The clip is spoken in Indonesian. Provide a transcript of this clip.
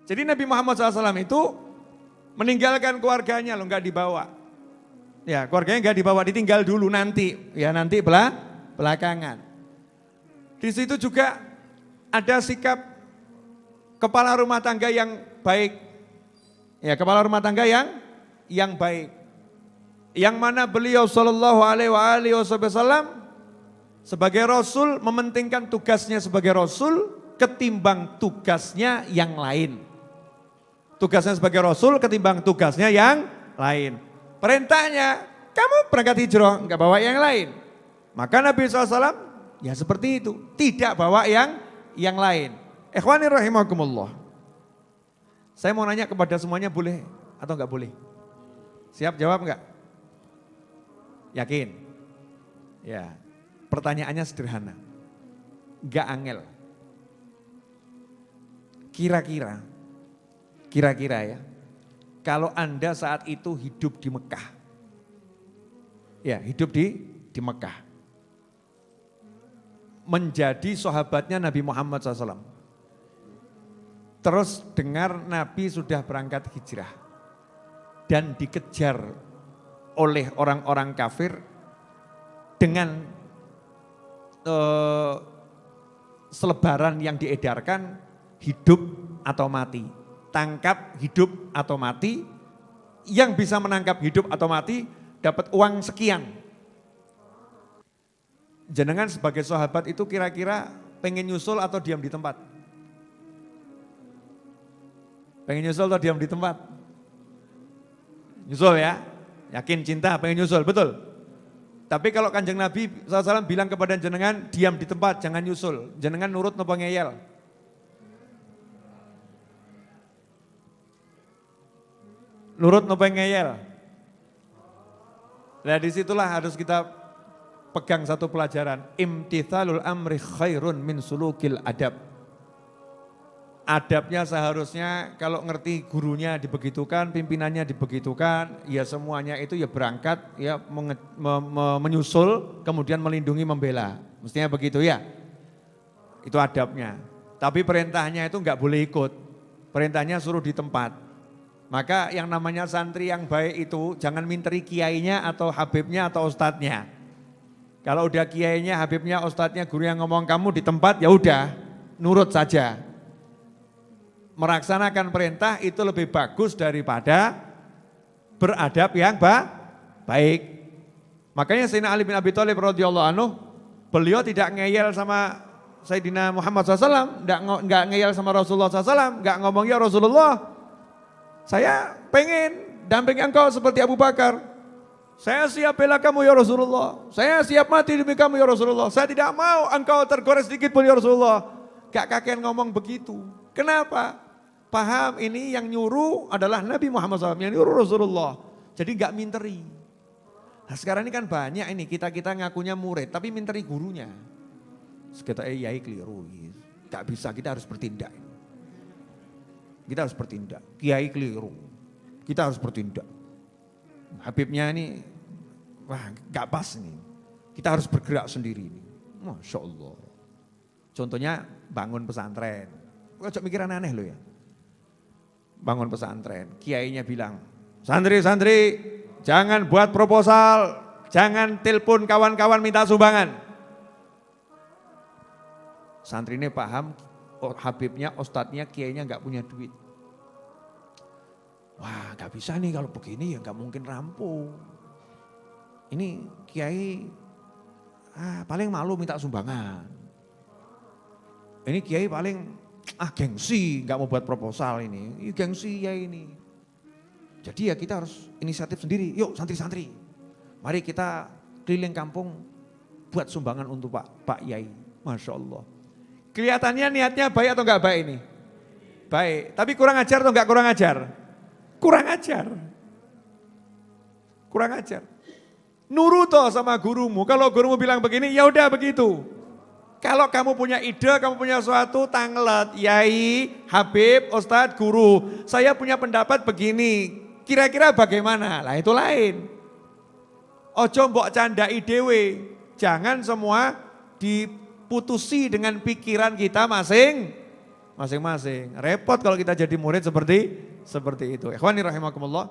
Jadi Nabi Muhammad SAW itu meninggalkan keluarganya loh, nggak dibawa. Ya, keluarganya nggak dibawa, ditinggal dulu nanti. Ya nanti belakangan. Di situ juga ada sikap kepala rumah tangga yang baik. Ya, kepala rumah tangga yang baik. Yang mana beliau sallallahu alaihi wasallam sebagai Rasul mementingkan tugasnya sebagai Rasul ketimbang tugasnya yang lain. Tugasnya sebagai Rasul ketimbang tugasnya yang lain. Perintahnya, kamu berangkat hijrah, enggak bawa yang lain. Maka Nabi SAW ya seperti itu, tidak bawa yang lain. Ikhwani rahimakumullah. Saya mau nanya kepada semuanya, boleh atau enggak boleh? Siap jawab enggak? Yakin? Ya, pertanyaannya sederhana. Enggak angel. Kira-kira ya, kalau Anda saat itu hidup di Mekah. Ya, hidup di Mekah. Menjadi sahabatnya Nabi Muhammad SAW. Terus dengar Nabi sudah berangkat hijrah. Dan dikejar oleh orang-orang kafir dengan selebaran yang diedarkan hidup atau mati. Tangkap hidup atau mati, yang bisa menangkap hidup atau mati dapat uang sekian. Jenengan sebagai sahabat itu kira-kira pengen nyusul atau diam di tempat? Pengen nyusul atau diam di tempat? Nyusul ya, yakin cinta pengen nyusul, betul? Tapi kalau Kanjeng Nabi SAW bilang kepada jenengan diam di tempat, jangan nyusul. Jenengan nurut nopo ngeyel? Nurut nopo ngeyel? Nah disitulah harus kita pegang satu pelajaran. Imtithalul amri khairun min sulukil adab. Adabnya seharusnya kalau ngerti gurunya dibegitukan, pimpinannya dibegitukan, ya semuanya itu ya berangkat, ya menyusul, kemudian melindungi, membela. Mestinya begitu ya. Itu adabnya. Tapi perintahnya itu enggak boleh ikut. Perintahnya suruh di tempat. Maka yang namanya santri yang baik itu jangan minteri kiainya atau habibnya atau ustadznya. Kalau udah kiainya, habibnya, ustadznya, guru yang ngomong kamu di tempat, ya udah nurut saja. Melaksanakan perintah itu lebih bagus daripada beradab yang baik. Makanya Sayyidina Ali bin Abi Thalib radhiyallahu anhu, beliau tidak ngeyel sama Sayyidina Muhammad SAW, enggak ngeyel sama Rasulullah SAW, enggak ngomong ya Rasulullah, saya pengen dampingi engkau seperti Abu Bakar. Saya siap bela kamu ya Rasulullah. Saya siap mati demi kamu ya Rasulullah. Saya tidak mau engkau tergores sedikit pun ya Rasulullah. Gak kakek ngomong begitu. Kenapa? Paham ini yang nyuruh adalah Nabi Muhammad SAW, yang nyuruh Rasulullah. Jadi gak minteri. Nah sekarang ini kan banyak ini kita ngakunya murid tapi minteri gurunya. Kita yai keliru. Gak bisa, kita harus bertindak. Kita harus bertindak. Kiai keliru. Kita harus bertindak. Habibnya ini, wah gak pas nih. Kita harus bergerak sendiri nih. Masya Allah. Contohnya bangun pesantren. Kok mikir aneh-aneh loh ya. Bangun pesantren. Kiainya bilang, santri-santri jangan buat proposal. Jangan telepon kawan-kawan minta sumbangan. Santri ini paham, habibnya, ustadznya, kiainya gak punya duit. Wah gak bisa nih kalau begini ya gak mungkin rampung. Ini kiai paling malu minta sumbangan. Ini kiai paling gengsi gak mau buat proposal ini gengsi ya ini. Jadi ya kita harus inisiatif sendiri. Yuk santri-santri, mari kita keliling kampung buat sumbangan untuk Pak Yai. Masya Allah. Kelihatannya niatnya baik atau enggak baik ini? Baik, tapi kurang ajar atau enggak kurang ajar? Kurang ajar. Kurang ajar. Nurut toh sama gurumu. Kalau gurumu bilang begini, ya udah begitu. Kalau kamu punya ide, kamu punya sesuatu, tanglet, yai, habib, ustadz, guru. Saya punya pendapat begini, kira-kira bagaimana? Lah itu lain. Ojo mbok candai dewe. Jangan semua diputusi dengan pikiran kita masing-masing. masing-masing. Repot kalau kita jadi murid seperti itu. Ikhwani rahimakumullah.